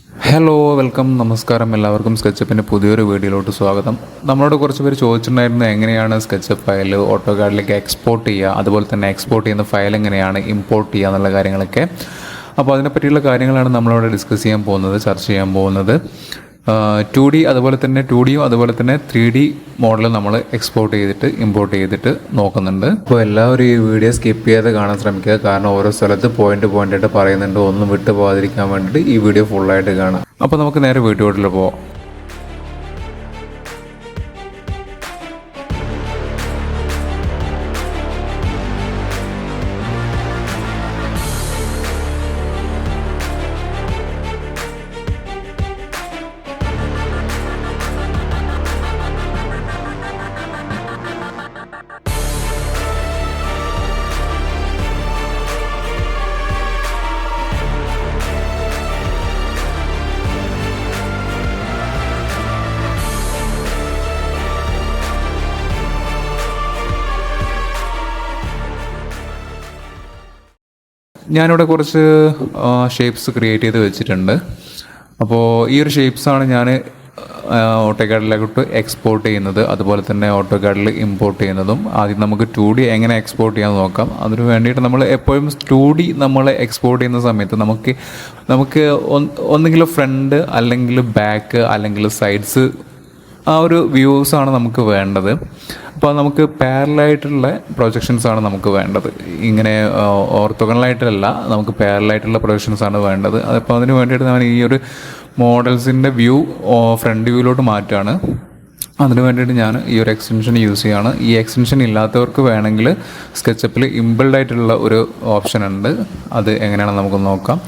Hello welcome നമസ്കാരം എല്ലാവർക്കും സ്കെച്ചപ്പിൻ്റെ പുതിയൊരു വീഡിയോയിലോട്ട് സ്വാഗതം. നമ്മളോട് കുറച്ച് പേര് ചോദിച്ചിട്ടുണ്ടായിരുന്നു എങ്ങനെയാണ് സ്കെച്ചപ്പ് ഫയൽ ഓട്ടോകാഡിലേക്ക് എക്സ്പോർട്ട് ചെയ്യുക, അതുപോലെ തന്നെ എക്സ്പോർട്ട് ചെയ്യുന്ന ഫയൽ എങ്ങനെയാണ് ഇമ്പോർട്ട് ചെയ്യുക എന്നുള്ള കാര്യങ്ങളൊക്കെ. അപ്പോൾ അതിനെപ്പറ്റിയുള്ള കാര്യങ്ങളാണ് നമ്മളിവിടെ ഡിസ്കസ് ചെയ്യാൻ പോകുന്നത്, ചർച്ച ചെയ്യാൻ പോകുന്നത്. 2D അതുപോലെ തന്നെ 2Dയും അതുപോലെ തന്നെ 3D മോഡൽ നമ്മൾ എക്സ്പോർട്ട് ചെയ്തിട്ട് ഇമ്പോർട്ട് ചെയ്തിട്ട് നോക്കുന്നുണ്ട്. അപ്പോൾ എല്ലാവരും ഈ വീഡിയോ സ്കിപ്പ് ചെയ്യാതെ കാണാൻ ശ്രമിക്കുക, കാരണം ഓരോ സ്ഥലത്ത് പോയിന്റ് ആയിട്ട് പറയുന്നുണ്ട്. ഒന്നും വിട്ടു പോകാതിരിക്കാൻ വേണ്ടിയിട്ട് ഈ വീഡിയോ ഫുള്ളായിട്ട് കാണാം. അപ്പോൾ നമുക്ക് നേരെ വീഡിയോയിൽ പോവാം. ഞാനിവിടെ കുറച്ച് ഷേപ്സ് ക്രിയേറ്റ് ചെയ്ത് വെച്ചിട്ടുണ്ട്. അപ്പോൾ ഈ ഒരു ഷേപ്സാണ് ഞാൻ ഓട്ടോകാഡിലോട്ട് എക്സ്പോർട്ട് ചെയ്യുന്നത്, അതുപോലെ തന്നെ ഓട്ടോകാഡിൽ ഇമ്പോർട്ട് ചെയ്യുന്നതും. ആദ്യം നമുക്ക് 2D എങ്ങനെ എക്സ്പോർട്ട് ചെയ്യാമെന്ന് നോക്കാം. അതിന് വേണ്ടിയിട്ട് നമ്മൾ എപ്പോഴും 2D നമ്മൾ എക്സ്പോർട്ട് ചെയ്യുന്ന സമയത്ത് നമുക്ക് ഒന്നുകിൽ ഫ്രണ്ട് അല്ലെങ്കിൽ ബാക്ക് അല്ലെങ്കിൽ സൈഡ്സ് ആ ഒരു വ്യൂസാണ് നമുക്ക് വേണ്ടത്. അപ്പോൾ നമുക്ക് പാരലായിട്ടുള്ള പ്രൊജക്ഷൻസാണ് നമുക്ക് വേണ്ടത്. ഇങ്ങനെ ഓർത്തോഗണലായിട്ടല്ല, നമുക്ക് പാരലായിട്ടുള്ള പ്രൊജക്ഷൻസാണ് വേണ്ടത്. അപ്പോൾ അതിന് വേണ്ടിയിട്ട് ഞാൻ ഈ ഒരു മോഡൽസിൻ്റെ വ്യൂ ഫ്രണ്ട് വ്യൂയിലോട്ട് മാറ്റുകയാണ്. അതിന് വേണ്ടിയിട്ട് ഞാൻ ഈ ഒരു എക്സ്റ്റൻഷൻ യൂസ് ചെയ്യുകയാണ്. ഈ എക്സ്റ്റൻഷൻ ഇല്ലാത്തവർക്ക് വേണമെങ്കിൽ സ്കെച്ചപ്പിൽ ഇംബിൾഡ് ആയിട്ടുള്ള ഒരു ഓപ്ഷൻ ഉണ്ട്, അത് എങ്ങനെയാണെന്ന് നമുക്ക് നോക്കാം.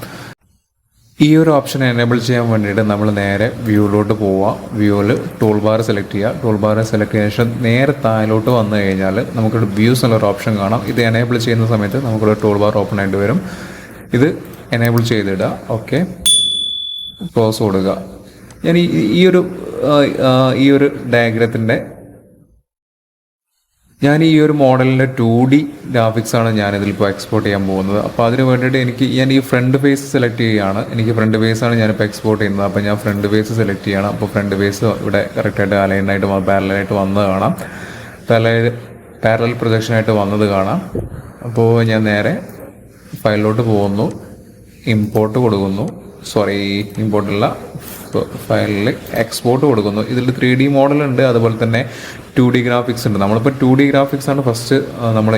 ഈ ഒരു ഓപ്ഷൻ എനേബിൾ ചെയ്യാൻ വേണ്ടിയിട്ട് നമ്മൾ നേരെ വ്യൂവിലോട്ട് പോവുക. വ്യൂവിൽ ടൂൾ ബാർ സെലക്ട് ചെയ്യുക. ടൂൾ ബാർ സെലക്ട് ചെയ്ത ശേഷം നേരെ താഴോട്ട് വന്നു കഴിഞ്ഞാൽ നമുക്കൊരു വ്യൂസ് എന്നുള്ളൊരു ഓപ്ഷൻ കാണാം. ഇത് എനേബിൾ ചെയ്യുന്ന സമയത്ത് നമുക്കൊരു ടൂൾ ബാർ ഓപ്പൺ ആയിട്ട് വരും. ഇത് എനേബിൾ ചെയ്തിടുക. ഓക്കെ, ക്ലോസ് കൊടുക്കുക. ഞാൻ ഈ ഒരു ഡയഗ്രത്തിൻ്റെ ഞാൻ ഈ ഒരു മോഡലിൻ്റെ 2D ഗ്രാഫിക്സാണ് ഞാനിതിലിപ്പോൾ എക്സ്പോർട്ട് ചെയ്യാൻ പോകുന്നത്. അപ്പോൾ അതിന് വേണ്ടിയിട്ട് ഞാൻ ഈ ഫ്രണ്ട് ഫേസ് സെലക്ട് ചെയ്യുകയാണ്. എനിക്ക് ഫ്രണ്ട് ഫേസാണ് ഞാനിപ്പോൾ എക്സ്പോർട്ട് ചെയ്യുന്നത്. അപ്പോൾ ഞാൻ ഫ്രണ്ട് ഫേസ് സെലക്ട് ചെയ്യണം. അപ്പോൾ ഫ്രണ്ട് ഫേസ് ഇവിടെ കറക്റ്റായിട്ട് അലൈനായിട്ട് പാരലായിട്ട് വന്നത് കാണാം, പാരലൽ പ്രൊജക്ഷനായിട്ട് വന്നത് കാണാം. അപ്പോൾ ഞാൻ നേരെ ഫയലിലോട്ട് പോകുന്നു, ഇമ്പോർട്ട് കൊടുക്കുന്നു. ഇമ്പോർട്ടുള്ള ഫയലിൽ എക്സ്പോർട്ട് കൊടുക്കുന്നു. ഇതിൽ 3D മോഡലുണ്ട്, അതുപോലെ തന്നെ 2D ഗ്രാഫിക്സ് ഉണ്ട്. നമ്മളിപ്പോൾ 2D ഗ്രാഫിക്സ് ആണ് ഫസ്റ്റ് നമ്മൾ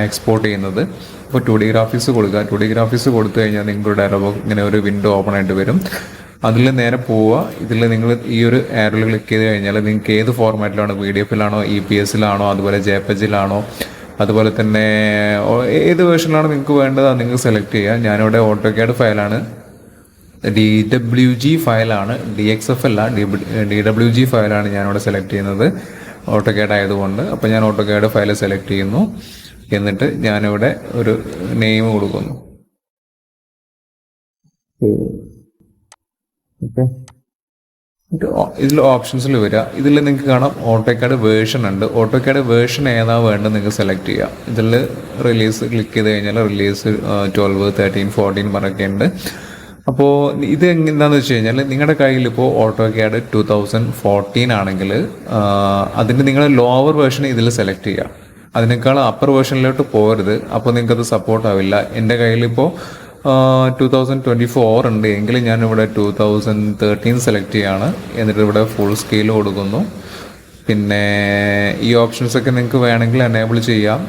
എക്സ്പോർട്ട് ചെയ്യുന്നത്. അപ്പോൾ 2D ഗ്രാഫിക്സ് കൊടുക്കുക. 2D ഗ്രാഫിക്സ് കൊടുത്തു കഴിഞ്ഞാൽ നിങ്ങളുടെ ഡയലോഗ് ഇങ്ങനെ ഒരു വിൻഡോ ഓപ്പൺ ആയിട്ട് വരും. അതിൽ നേരെ പോവുക. ഇതിൽ നിങ്ങൾ ഈ ഒരു ആരോയിൽ ക്ലിക്ക് ചെയ്ത് കഴിഞ്ഞാൽ നിങ്ങൾക്ക് ഏത് ഫോർമാറ്റിലാണോ, PDF-ലാണോ, EPS-ലാണോ, അതുപോലെ JPEG-ലാണോ, അതുപോലെ തന്നെ ഏത് വേർഷനിലാണോ നിങ്ങൾക്ക് വേണ്ടത് അത് നിങ്ങൾക്ക് സെലക്ട് ചെയ്യുക. ഞാനിവിടെ ഓട്ടോകാഡ് ഫയലാണ്, DWG ഫയലാണ്, DXF അല്ല, DWG ഫയലാണ് ഞാനിവിടെ സെലക്ട് ചെയ്യുന്നത്, ഓട്ടോകാഡ് ആയതുകൊണ്ട്. അപ്പോൾ ഞാൻ ഓട്ടോകാഡ് ഫയൽ സെലക്ട് ചെയ്യുന്നു. എന്നിട്ട് ഞാനിവിടെ ഒരു നെയിം കൊടുക്കുന്നു. ഓക്കെ, ഇതിൽ ഓപ്ഷൻസിൽ വരിക. ഇതിൽ നിങ്ങൾക്ക് കാണാം ഓട്ടോകാഡ് വേർഷൻ ഉണ്ട്. ഓട്ടോകാഡ് വേർഷൻ ഏതാ വേണ്ടത് നിങ്ങൾക്ക് സെലക്ട് ചെയ്യാം. ഇതിൽ റിലീസ് ക്ലിക്ക് ചെയ്ത് കഴിഞ്ഞാൽ റിലീസ് 12, 13, 14 പറഞ്ഞൊക്കെ ഉണ്ട്. അപ്പോൾ ഇത് എന്താണെന്ന് വെച്ച് കഴിഞ്ഞാൽ നിങ്ങളുടെ കയ്യിൽ ഇപ്പോൾ ഓട്ടോകാഡ് 2014 ആണെങ്കിൽ അതിൻ്റെ നിങ്ങൾ ലോവർ വേർഷൻ ഇതിൽ സെലക്ട് ചെയ്യുക. അതിനേക്കാൾ അപ്പർ വേർഷനിലോട്ട് പോകരുത്, അപ്പോൾ നിങ്ങൾക്കത് സപ്പോർട്ട് ആവില്ല. എൻ്റെ കയ്യിലിപ്പോൾ 2024 ഉണ്ട് എങ്കിൽ ഞാനിവിടെ 2013 സെലക്ട് ചെയ്യുകയാണ്. എന്നിട്ട് ഇവിടെ ഫുൾ സ്കെയിൽ കൊടുക്കുന്നു. പിന്നെ ഈ ഓപ്ഷൻസൊക്കെ നിങ്ങൾക്ക് വേണമെങ്കിൽ എനേബിൾ ചെയ്യാം.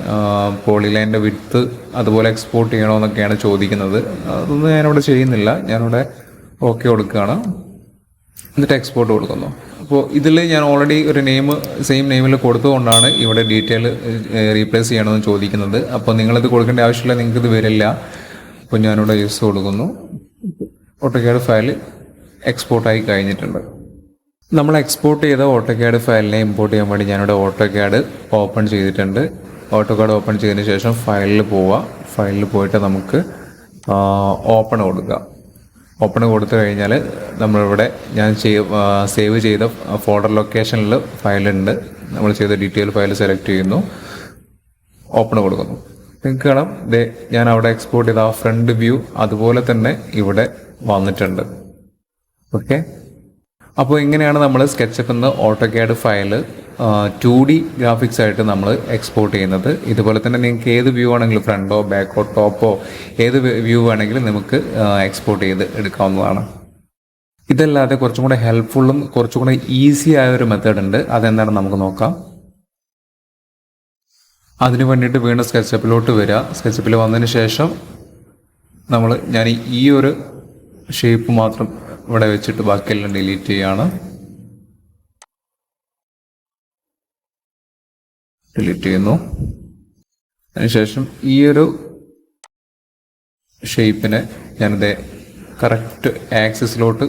പോളിലൈൻ്റെ വിഡ്ത്ത് അതുപോലെ എക്സ്പോർട്ട് ചെയ്യണമെന്നൊക്കെയാണ് ചോദിക്കുന്നത്. അതൊന്നും ഞാനിവിടെ ചെയ്യുന്നില്ല. ഞാനിവിടെ ഓക്കെ കൊടുക്കുകയാണ്. എന്നിട്ട് എക്സ്പോർട്ട് കൊടുക്കുന്നു. അപ്പോൾ ഇതിൽ ഞാൻ ഓൾറെഡി ഒരു സെയിം നെയിമിൽ കൊടുത്തുകൊണ്ടാണ് ഇവിടെ ഡീറ്റെയിൽ റീപ്ലേസ് ചെയ്യണമെന്ന് ചോദിക്കുന്നത്. അപ്പോൾ നിങ്ങളിത് കൊടുക്കേണ്ട ആവശ്യമില്ല, നിങ്ങൾക്കിത് വരില്ല. അപ്പോൾ ഞാനിവിടെ യൂസ് കൊടുക്കുന്നു. ഓട്ടോകാഡ് ഫയൽ എക്സ്പോർട്ടായി കഴിഞ്ഞിട്ടുണ്ട്. നമ്മൾ എക്സ്പോർട്ട് ചെയ്ത ഓട്ടോകാഡ് ഫയലിനെ ഇമ്പോർട്ട് ചെയ്യാൻ വേണ്ടി ഞാനിവിടെ ഓട്ടോകാഡ് ഓപ്പൺ ചെയ്തിട്ടുണ്ട്. ഓട്ടോകാഡ് ഓപ്പൺ ചെയ്തതിന് ശേഷം ഫയലിൽ പോവുക. ഫയലിൽ പോയിട്ട് നമുക്ക് ഓപ്പൺ കൊടുക്കുക. ഓപ്പൺ കൊടുത്തു കഴിഞ്ഞാൽ നമ്മളിവിടെ ഞാൻ സേവ് ചെയ്ത ഫോൾഡർ ലൊക്കേഷനിൽ ഫയലുണ്ട്. നമ്മൾ ചെയ്ത ഡീറ്റെയിൽ ഫയൽ സെലക്ട് ചെയ്യുന്നു, ഓപ്പൺ കൊടുക്കുന്നു. നിങ്ങൾക്ക് കാണാം ഞാൻ അവിടെ എക്സ്പോർട്ട് ചെയ്ത ആ ഫ്രണ്ട് വ്യൂ അതുപോലെ തന്നെ ഇവിടെ വന്നിട്ടുണ്ട്. ഓക്കെ. അപ്പോൾ ഇങ്ങനെയാണ് നമ്മൾ സ്കെച്ചപ്പ് എന്ന ഓട്ടോക്യാഡ് ഫയൽ 2D ഗ്രാഫിക്സ് ആയിട്ട് നമ്മൾ എക്സ്പോർട്ട് ചെയ്യുന്നത്. ഇതുപോലെ തന്നെ നിങ്ങൾക്ക് ഏത് വ്യൂ ആണെങ്കിലും ഫ്രണ്ടോ ബാക്കോ ടോപ്പോ ഏത് വ്യൂ വേണമെങ്കിലും നമുക്ക് എക്സ്പോർട്ട് ചെയ്ത് എടുക്കാവുന്നതാണ്. ഇതല്ലാതെ കുറച്ചും കൂടെ ഹെൽപ്ഫുള്ളും കുറച്ചും കൂടെ ഈസി ആയ ഒരു മെത്തേഡ് ഉണ്ട്. അതെന്താണെന്ന് നമുക്ക് നോക്കാം. അതിന് വേണ്ടിയിട്ട് വീണ്ടും സ്കെച്ചപ്പിലോട്ട് വരിക. സ്കെച്ചപ്പിൽ വന്നതിന് ശേഷം ഞാൻ ഈ ഒരു ഷേപ്പ് മാത്രം ഇവിടെ വെച്ചിട്ട് ബാക്കിയെല്ലാം ഡിലീറ്റ് ചെയ്യാണ്. ഡിലീറ്റ് ചെയ്യുന്നു. അതിനുശേഷം ഈ ഒരു ഷേപ്പിനെ ഞാനിത് കറക്റ്റ് ആക്സിസിലോട്ട്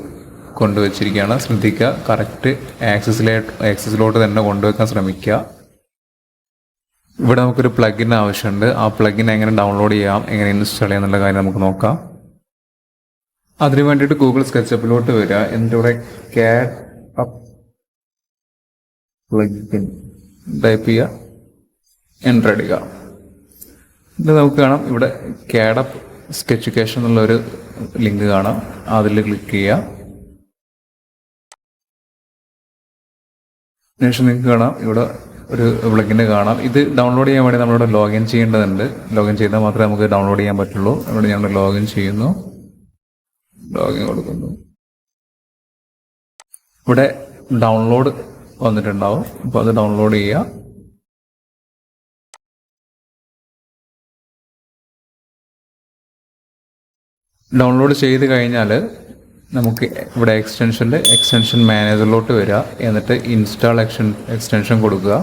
കൊണ്ടുവച്ചിരിക്കുകയാണ്. ശ്രദ്ധിക്കുക, കറക്റ്റ് ആക്സിസിലോട്ട് തന്നെ കൊണ്ടുവയ്ക്കാൻ ശ്രമിക്കുക. ഇവിടെ നമുക്കൊരു പ്ലഗിൻ ആവശ്യമുണ്ട്. ആ പ്ലഗിൻ എങ്ങനെ ഡൗൺലോഡ് ചെയ്യാം, എങ്ങനെ ഇൻസ്റ്റാൾ ചെയ്യാം എന്നുള്ള കാര്യം നമുക്ക് നോക്കാം. അതിന് വേണ്ടിയിട്ട് ഗൂഗിൾ സ്കെച്ചപ്പിലോട്ട് വരിക. എന്നിട്ട് ഇവിടെ ക്യാഡ് അപ്പ് പ്ലഗിൻ ടൈപ്പ് ചെയ്യുക, എൻ്റർ അടിക്കുക. ഇത് നമുക്ക് കാണാം ഇവിടെ ക്യാഡ് അപ്പ് സ്കെച്ചുക്കേഷൻ എന്നുള്ളൊരു ലിങ്ക് കാണാം. അതിൽ ക്ലിക്ക് ചെയ്യുക. ശേഷം നിങ്ങൾക്ക് കാണാം ഇവിടെ ഒരു പ്ലഗിന് കാണാം. ഇത് ഡൗൺലോഡ് ചെയ്യാൻ വേണ്ടി നമ്മളിവിടെ ലോഗിൻ ചെയ്യേണ്ടതുണ്ട്. ലോഗിൻ ചെയ്താൽ മാത്രമേ നമുക്ക് ഡൗൺലോഡ് ചെയ്യാൻ പറ്റുള്ളൂ. ഇവിടെ ഞാൻ ലോഗിൻ ചെയ്യുന്നു, ലോഗിൻ കൊടുക്കുന്നു. ഇവിടെ ഡൗൺലോഡ് വന്നിട്ടുണ്ടാവും. അപ്പോൾ അത് ഡൗൺലോഡ് ചെയ്യുക. ഡൗൺലോഡ് ചെയ്ത് കഴിഞ്ഞാൽ നമുക്ക് ഇവിടെ എക്സ്റ്റൻഷൻ മാനേജറിലോട്ട് വരിക. എന്നിട്ട് ഇൻസ്റ്റാൾ എക്സ്റ്റൻഷൻ കൊടുക്കുക.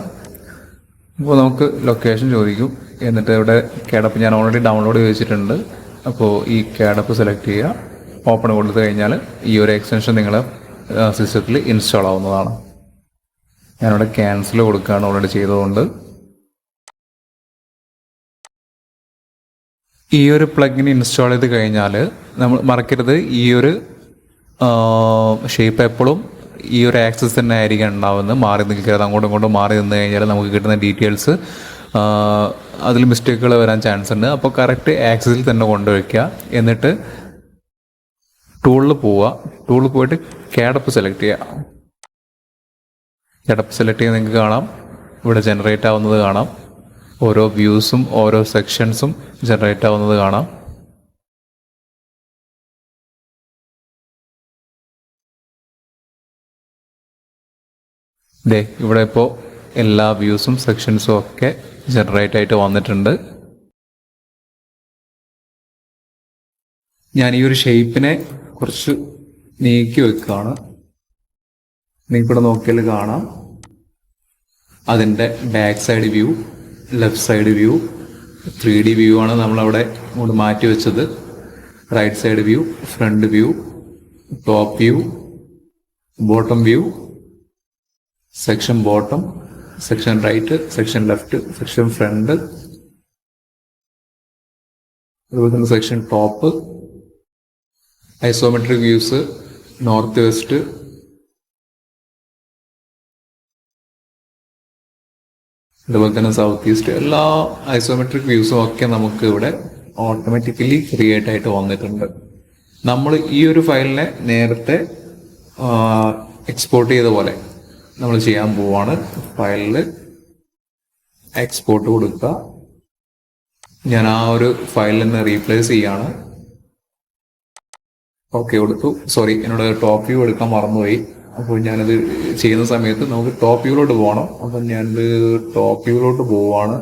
അപ്പോൾ നമുക്ക് ലൊക്കേഷൻ ചോദിക്കും. എന്നിട്ട് ഇവിടെ കാഡപ്പ് ഞാൻ ഓൾറെഡി ഡൗൺലോഡ് ചെയ്ത് വെച്ചിട്ടുണ്ട്. അപ്പോൾ ഈ കാഡപ്പ് സെലക്ട് ചെയ്യുക. ഓപ്പൺ കൊടുത്തു കഴിഞ്ഞാൽ ഈ ഒരു എക്സ്റ്റൻഷൻ നിങ്ങളുടെ സിസ്റ്റത്തിൽ ഇൻസ്റ്റാൾ ആവുന്നതാണ്. ഞാനിവിടെ ക്യാൻസൽ കൊടുക്കുകയാണ് ഓൾറെഡി ചെയ്തതുകൊണ്ട്. ഈ ഒരു പ്ലഗിൻ ഇൻസ്റ്റാൾ ചെയ്ത് കഴിഞ്ഞാൽ നമ്മൾ മറക്കരുത്, ഈ ഒരു ഷേപ്പ് എപ്പോഴും ഈ ഒരു ആക്സസ് തന്നെ ആയിരിക്കും ഉണ്ടാവുന്നത്. മാറി നിൽക്കരുത്. അങ്ങോട്ടും ഇങ്ങോട്ടും മാറി നിന്ന് കഴിഞ്ഞാൽ നമുക്ക് കിട്ടുന്ന ഡീറ്റെയിൽസ് അതിൽ മിസ്റ്റേക്കുകൾ വരാൻ ചാൻസ് ഉണ്ട്. അപ്പോൾ കറക്റ്റ് ആക്സസിൽ തന്നെ കൊണ്ടുവയ്ക്കുക. എന്നിട്ട് ടൂളിൽ പോയിട്ട് കാഡപ്പ് സെലക്ട് ചെയ്യുക. കാഡപ്പ് സെലക്ട് ചെയ്ത് നിങ്ങൾക്ക് കാണാം ഇവിടെ ജനറേറ്റ് ആവുന്നത് കാണാം. ഓരോ വ്യൂസും ഓരോ സെക്ഷൻസും ജനറേറ്റ് ആവുന്നത് കാണാം. ഇവിടെ ഇപ്പോൾ എല്ലാ വ്യൂസും സെക്ഷൻസും ഒക്കെ ജനറേറ്റ് ആയിട്ട് വന്നിട്ടുണ്ട്. ഞാൻ ഈ ഒരു ഷേപ്പിനെ കുറച്ച് നീക്കി വെക്കുകയാണ്. നിങ്ങൾക്കിവിടെ നോക്കിയാൽ കാണാം അതിൻ്റെ back side view, left side view, 3D view ആണ് നമ്മളവിടെ ഇങ്ങോട്ട് മാറ്റി വെച്ചത്. Right side view, front view, top view, bottom view, section bottom, section right, section left, section front, അതുപോലെ തന്നെ section top, isometric views, north west, അതുപോലെ തന്നെ south east, എല്ലാ ഐസോമെട്രിക് വ്യൂസും ഒക്കെ നമുക്ക് ഇവിടെ ഓട്ടോമാറ്റിക്കലി ക്രിയേറ്റ് ആയിട്ട് വന്നിട്ടുണ്ട്. നമ്മൾ ഈ ഒരു ഫയലിനെ നേരത്തെ എക്സ്പോർട്ട് ചെയ്ത പോലെ നമ്മൾ ചെയ്യാൻ പോവാണ്. ഫയലിൽ എക്സ്പോർട്ട് കൊടുക്കുക. ഞാൻ ആ ഒരു ഫയലിനെ റീപ്ലേസ് ചെയ്യാണ്. ഓക്കെ കൊടുത്തു. സോറി, എന്നോട് ടോപ്പ് വ്യൂ എടുക്കാൻ മറന്നുപോയി. അപ്പോൾ ഞാനത് ചെയ്യുന്ന സമയത്ത് നമുക്ക് ടോപ്പ് വ്യൂലോട്ട് പോകണം. അപ്പം ഞാനത് ടോപ്പ് വ്യൂലോട്ട് പോവാണ്.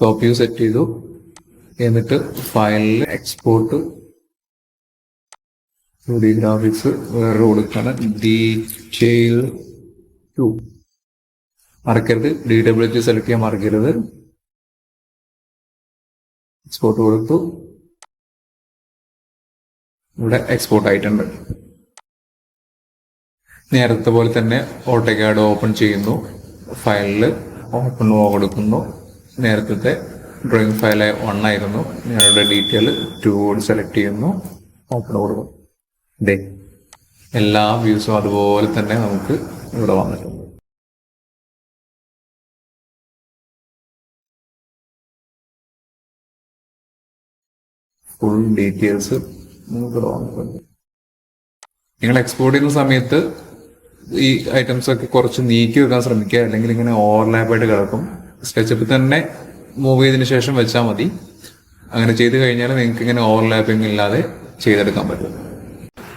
ടോപ്പ് വ്യൂ സെറ്റ് ചെയ്തു. എന്നിട്ട് ഫയലിൽ എക്സ്പോർട്ട് 2D ഗ്രാഫിക്സ് വേറെ കൊടുക്കാണ്. ഡീറ്റെയിൽ 2 മറക്കരുത്. DWG സെലക്ട് ചെയ്യാൻ മറക്കരുത്. എക്സ്പോർട്ട് കൊടുത്തു. ഇവിടെ എക്സ്പോർട്ട് ആയിട്ടുണ്ട്. നേരത്തെ പോലെ തന്നെ ഓട്ടോക്യാഡ് ഓപ്പൺ ചെയ്യുന്നു. ഫയലിൽ ഓപ്പൺ കൊടുക്കുന്നു. നേരത്തെ ഡ്രോയിങ് ഫയൽ 1 ആയിരുന്നു. ഞാനിവിടെ ഡീറ്റെയിൽ 2 സെലക്ട് ചെയ്യുന്നു. ഓപ്പൺ കൊടുക്കും. എല്ലാ വ്യൂസും അതുപോലെ തന്നെ നമുക്ക് ഇവിടെ വന്നിട്ടുണ്ട്. ഫുൾ ഡീറ്റെയിൽസ് നമുക്ക് ഇവിടെ വന്നിട്ടുണ്ട്. നിങ്ങൾ എക്സ്പോർട്ട് ചെയ്യുന്ന സമയത്ത് ഈ ഐറ്റംസ് ഒക്കെ കുറച്ച് നീക്കി വെക്കാൻ ശ്രമിക്കുക, അല്ലെങ്കിൽ ഇങ്ങനെ ഓവർലാപ്പായിട്ട് കിടക്കും. സ്കെച്ചപ്പിൽ തന്നെ മൂവ് ചെയ്തതിന് ശേഷം വെച്ചാൽ മതി. അങ്ങനെ ചെയ്ത് കഴിഞ്ഞാൽ നിങ്ങൾക്ക് ഇങ്ങനെ ഓവർലാപ്പിംഗ് ഇല്ലാതെ ചെയ്തെടുക്കാൻ പറ്റും.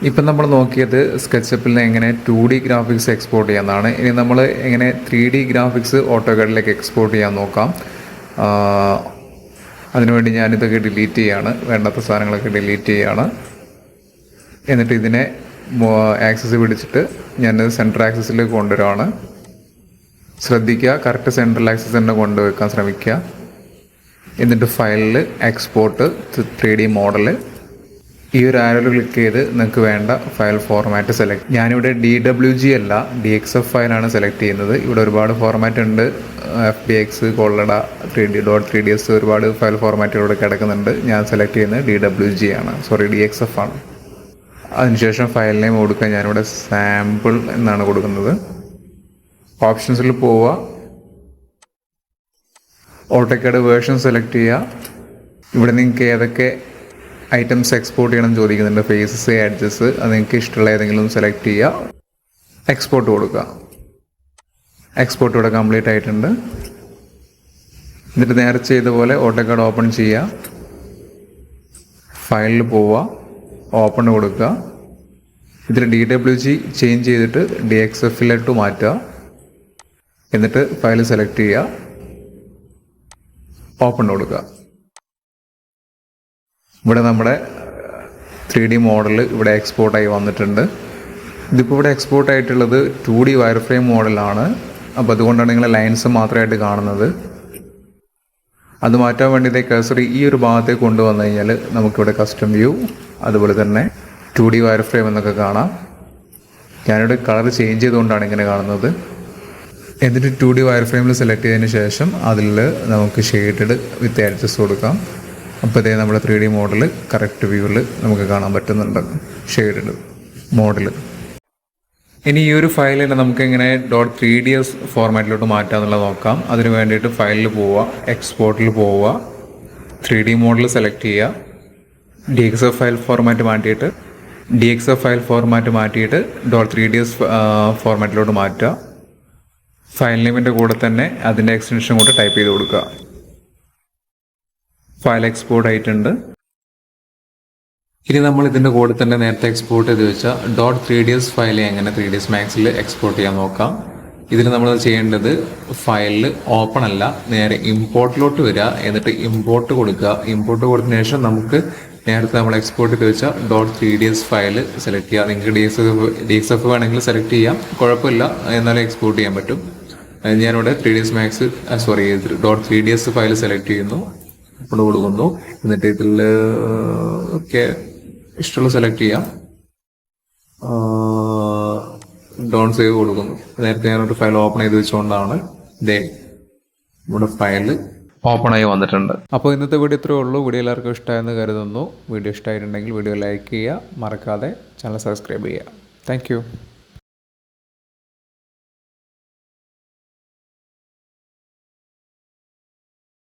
ഇപ്പം നമ്മൾ നോക്കിയത് സ്കെച്ചപ്പിൽ നിന്ന് എങ്ങനെ 2D ഗ്രാഫിക്സ് എക്സ്പോർട്ട് ചെയ്യാമെന്നാണ്. ഇനി നമ്മൾ എങ്ങനെ 3D ഗ്രാഫിക്സ് ഓട്ടോകാഡിലേക്ക് എക്സ്പോർട്ട് ചെയ്യാൻ നോക്കാം. അതിനുവേണ്ടി ഞാനിതൊക്കെ ഡിലീറ്റ് ചെയ്യുകയാണ്, വേണ്ടാത്ത സാധനങ്ങളൊക്കെ ഡിലീറ്റ് ചെയ്യുകയാണ്. എന്നിട്ട് ഇതിനെ ആക്സസ് പിടിച്ചിട്ട് ഞാൻ സെൻട്രൽ ആക്സസിലേക്ക് കൊണ്ടുവരികയാണ്. ശ്രദ്ധിക്കുക, കറക്റ്റ് സെൻട്രൽ ആക്സസ് തന്നെ കൊണ്ടുവയ്ക്കാൻ ശ്രമിക്കുക. എന്നിട്ട് ഫയലിൽ എക്സ്പോർട്ട് 3D മോഡൽ, ഈ ഒരു ആരോയിൽ ക്ലിക്ക് ചെയ്ത് നിങ്ങൾക്ക് വേണ്ട ഫയൽ ഫോർമാറ്റ് സെലക്ട്. ഞാനിവിടെ DWG അല്ല DXF ഫയലാണ് സെലക്ട് ചെയ്യുന്നത്. ഇവിടെ ഒരുപാട് ഫോർമാറ്റ് ഉണ്ട്, FBX, കൊള്ളട, 3D.3ds ഒരുപാട് ഫയൽ ഫോർമാറ്റുകളോട് കിടക്കുന്നുണ്ട്. ഞാൻ സെലക്ട് ചെയ്യുന്നത് DWG ആണ്, DXF ആണ്. അതിനുശേഷം ഫയൽ നെയിം കൊടുക്കുക. ഞാനിവിടെ സാമ്പിൾ എന്നാണ് കൊടുക്കുന്നത്. ഓപ്ഷൻസിൽ പോവുക, ഓട്ടോകാഡ് വേർഷൻ സെലക്ട് ചെയ്യുക. ഇവിടെ നിങ്ങൾക്ക് ഏതൊക്കെ ഐറ്റംസ് എക്സ്പോർട്ട് ചെയ്യണം ചോദിക്കുന്നുണ്ട്, ഫേസസ്, എഡ്ജസ്. അത് നിങ്ങൾക്ക് ഇഷ്ടമുള്ള ഏതെങ്കിലും സെലക്ട് ചെയ്യുക, എക്സ്പോർട്ട് കൊടുക്കുക. എക്സ്പോർട്ട് ഇവിടെ കംപ്ലീറ്റ് ആയിട്ടുണ്ട്. എന്നിട്ട് നേരെ ചെയ്ത പോലെ ഓട്ടോകാഡ് ഓപ്പൺ ചെയ്യുക, ഫയലിൽ പോവുക, ഓപ്പൺ കൊടുക്കുക. ഇതിൽ DWG ചേഞ്ച് ചെയ്തിട്ട് DXFിലോട്ട് മാറ്റുക. എന്നിട്ട് ഫയൽ സെലക്ട് ചെയ്യുക, ഓപ്പൺ കൊടുക്കുക. ഇവിടെ നമ്മുടെ 3D മോഡൽ ഇവിടെ എക്സ്പോർട്ടായി വന്നിട്ടുണ്ട്. ഇതിപ്പോൾ ഇവിടെ എക്സ്പോർട്ട് ആയിട്ടുള്ളത് 2D വയർ ഫ്രെയിം മോഡലാണ്. അപ്പോൾ അതുകൊണ്ടാണ് നിങ്ങൾ ലൈൻസ് മാത്രമായിട്ട് കാണുന്നത്. അത് മാറ്റാൻ വേണ്ടി കഴ്സർ ഈ ഒരു ഭാഗത്തേക്ക് കൊണ്ടുവന്നു കഴിഞ്ഞാൽ നമുക്കിവിടെ കസ്റ്റം വ്യൂ, അതുപോലെ തന്നെ 2D വയർ ഫ്രെയിം എന്നൊക്കെ കാണാം. ഞാനിവിടെ കളർ ചേഞ്ച് ചെയ്തുകൊണ്ടാണ് ഇങ്ങനെ കാണുന്നത്. എന്നിട്ട് 2D വയർ ഫ്രെയിമിൽ സെലക്ട് ചെയ്തതിന് ശേഷം അതിൽ നമുക്ക് ഷെയ്ഡഡ് വിത്ത് എഡ്ജസ് കൊടുക്കാം. അപ്പോൾ ഇതേ നമ്മുടെ 3D മോഡൽ കറക്റ്റ് വ്യൂവിൽ നമുക്ക് കാണാൻ പറ്റുന്നുണ്ട്, ഷെയ്ഡഡ് മോഡൽ. ഇനി ഈ ഒരു ഫയൽ തന്നെ നമുക്ക് എങ്ങനെ .3ds ഫോർമാറ്റിലോട്ട് മാറ്റാമെന്നുള്ളത് നോക്കാം. അതിന് വേണ്ടിയിട്ട് ഫയലിൽ പോവുക, എക്സ്പോർട്ടിൽ പോവുക, 3D മോഡൽ സെലക്ട് ചെയ്യുക, DXF ഫയൽ ഫോർമാറ്റ് മാറ്റിയിട്ട് .3ds ഫോർമാറ്റിലോട്ട് മാറ്റുക. ഫയൽ നെയിമിൻ്റെ കൂടെ തന്നെ അതിൻ്റെ എക്സ്റ്റൻഷൻ കൂടെ ടൈപ്പ് ചെയ്ത് കൊടുക്കുക. ഫയൽ എക്സ്പോർട്ട് ആയിട്ടുണ്ട്. ഇനി നമ്മൾ ഇതിൻ്റെ കൂടെ തന്നെ നേരത്തെ എക്സ്പോർട്ട് ചെയ്ത് വെച്ച .3ds ഫയൽ എങ്ങനെ 3ds Maxൽ എക്സ്പോർട്ട് ചെയ്യാൻ നോക്കാം. ഇതിൽ നമ്മൾ ചെയ്യേണ്ടത് ഫയലിൽ ഓപ്പൺ അല്ല, നേരെ ഇമ്പോർട്ടിലോട്ട് വരിക. എന്നിട്ട് ഇമ്പോർട്ട് കൊടുക്കുക. ഇമ്പോർട്ട് കൊടുത്തതിന് ശേഷം നമുക്ക് നേരത്തെ നമ്മൾ എക്സ്പോർട്ട് ചെയ്ത് വെച്ച .3ds ഫയൽ സെലക്ട് ചെയ്യുക. നിങ്ങൾക്ക് DXF വേണമെങ്കിൽ സെലക്ട് ചെയ്യാം, കുഴപ്പമില്ല, എന്നാലും എക്സ്പോർട്ട് ചെയ്യാൻ പറ്റും. ഞാനിവിടെ 3ds ഫയൽ സെലക്ട് ചെയ്യുന്നു, ഇപ്പോൾ കൊടുക്കുന്നു. എന്നിട്ട് ഇതിൽ ഒക്കെ ഇഷ്ടമുള്ള സെലക്ട് ചെയ്യാം, ഡോൺ സേവ് കൊടുക്കുന്നു. നേരത്തെ ഞാനൊരു ഫയൽ ഓപ്പൺ ചെയ്ത് വെച്ചുകൊണ്ടാണ് ഇവിടെ ഫയൽ ഓപ്പൺ ആയി വന്നിട്ടുണ്ട്. അപ്പോൾ ഇന്നത്തെ വീഡിയോ ഇത്രയേ ഉള്ളൂ. വീഡിയോ എല്ലാവർക്കും ഇഷ്ടമായെന്ന് കരുതുന്നു. വീഡിയോ ഇഷ്ടമായിട്ടുണ്ടെങ്കിൽ വീഡിയോ ലൈക്ക് ചെയ്യുക, മറക്കാതെ ചാനൽ സബ്സ്ക്രൈബ് ചെയ്യുക. താങ്ക്